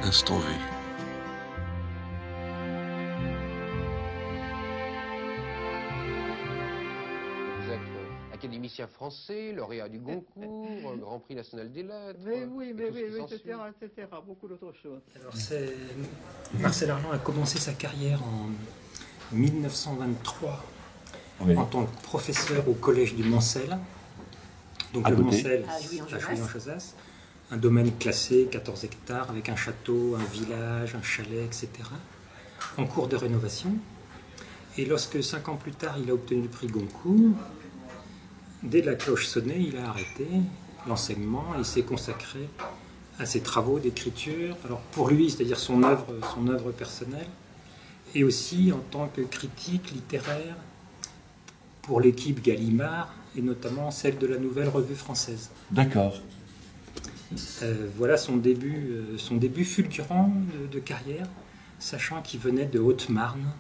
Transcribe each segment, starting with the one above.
Instant V. Vous êtes académicien français, lauréat du Goncourt, Grand Prix national des lettres. Mais oui, etc., beaucoup d'autres choses. Alors Marcel Arlan a commencé sa carrière en 1923 en tant que professeur au collège du Moncel. Donc le Moncel, à Jouy-en-Josas, un domaine classé, 14 hectares, avec un château, un village, un chalet, etc., en cours de rénovation. Et lorsque 5 ans plus tard, il a obtenu le prix Goncourt, dès la cloche sonnait, il a arrêté l'enseignement et il s'est consacré à ses travaux d'écriture. Alors pour lui, c'est-à-dire son œuvre personnelle, et aussi en tant que critique littéraire pour l'équipe Gallimard, et notamment celle de la Nouvelle Revue Française. D'accord. Voilà son début fulgurant de carrière, sachant qu'il venait de Haute-Marne,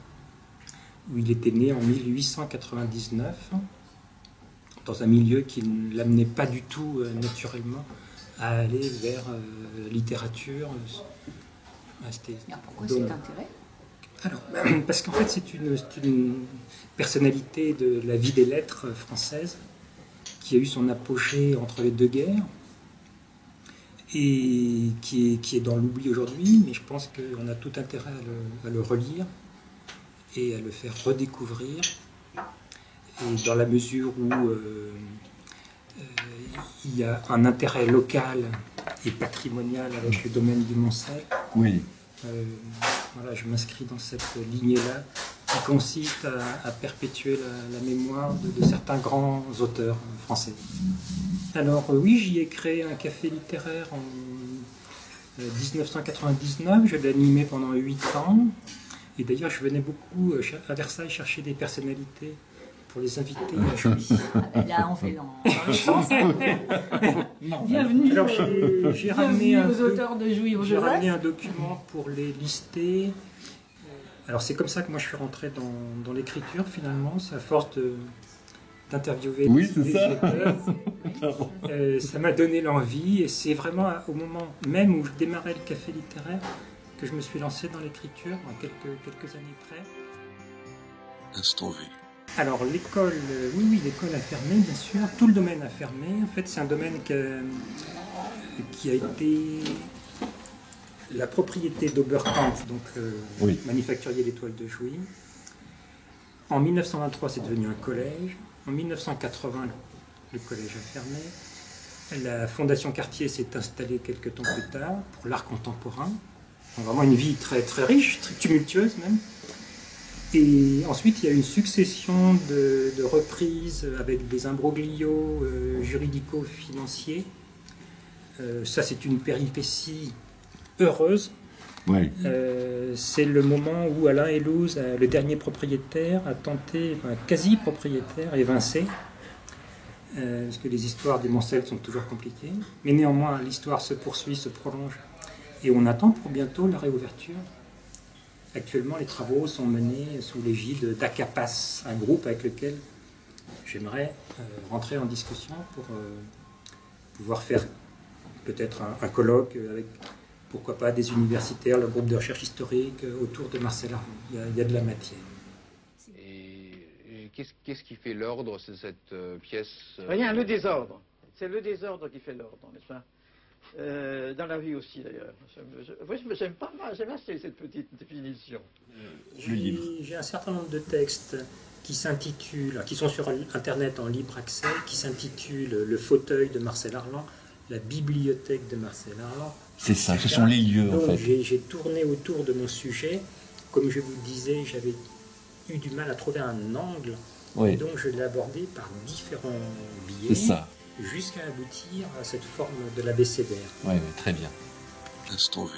où il était né en 1899, dans un milieu qui ne l'amenait pas du tout naturellement à aller vers la littérature. Pourquoi cet intérêt? Alors, parce qu'en fait, c'est une personnalité de la vie des lettres française qui a eu son apogée entre les deux guerres et qui est dans l'oubli aujourd'hui, mais je pense qu'on a tout intérêt à le relire et à le faire redécouvrir. Et dans la mesure où il y a un intérêt local et patrimonial avec le domaine du Moncel, oui. Voilà, je m'inscris dans cette lignée-là qui consiste à perpétuer la mémoire de certains grands auteurs français. Alors oui, j'y ai créé un café littéraire en 1999, je l'ai animé pendant 8 ans, et d'ailleurs je venais beaucoup à Versailles chercher des personnalités pour les inviter à Jouy. Là, on fait dans le sens. Bienvenue, alors, j'ai ramené aux auteurs de Jouy-en-Josas. J'ai ramené un document pour les lister. Alors c'est comme ça que moi je suis rentré dans l'écriture finalement, c'est à force d'interviewer des lecteurs. Ça m'a donné l'envie et c'est vraiment au moment même où je démarrais le café littéraire que je me suis lancé dans l'écriture, à quelques années près. Instant V. Alors l'école, oui, l'école a fermé, bien sûr. Tout le domaine a fermé. En fait, c'est un domaine qui a été la propriété d'Oberkampf, donc manufacturier d'étoiles de Jouy. En 1923, c'est devenu un collège. En 1980, le collège a fermé. La Fondation Cartier s'est installée quelques temps plus tard pour l'art contemporain. Donc, vraiment une vie très, très riche, très tumultueuse même. Et ensuite, il y a une succession de reprises avec des imbroglios juridico-financiers. Ça, c'est une péripétie heureuse. Oui. C'est le moment où Alain Hélouz, le dernier propriétaire, a tenté, enfin, quasi-propriétaire, évincé, parce que les histoires du Moncel sont toujours compliquées. Mais néanmoins, l'histoire se poursuit, se prolonge, et on attend pour bientôt la réouverture. Actuellement, les travaux sont menés sous l'égide d'Acapas, un groupe avec lequel j'aimerais rentrer en discussion pour pouvoir faire peut-être un colloque avec, pourquoi pas, des universitaires, le groupe de recherche historique autour de Marcel Arlan. Il y a de la matière. Et qu'est-ce qui fait l'ordre, c'est cette pièce Rien, le désordre. C'est le désordre qui fait l'ordre, n'est-ce pas? Dans la vie aussi d'ailleurs. J'aime pas mal, j'aime assez cette petite définition. J'ai un certain nombre de textes qui s'intitulent, qui sont sur internet en libre accès, qui s'intitulent Le fauteuil de Marcel Arlan, La bibliothèque de Marcel Arlan. C'est ça, ce sont les lieux en fait. J'ai tourné autour de mon sujet. Comme je vous le disais, j'avais eu du mal à trouver un angle, donc je l'ai abordé par différents biais. C'est ça. Jusqu'à aboutir à cette forme de l'abécédaire. Oui, très bien. Instant V.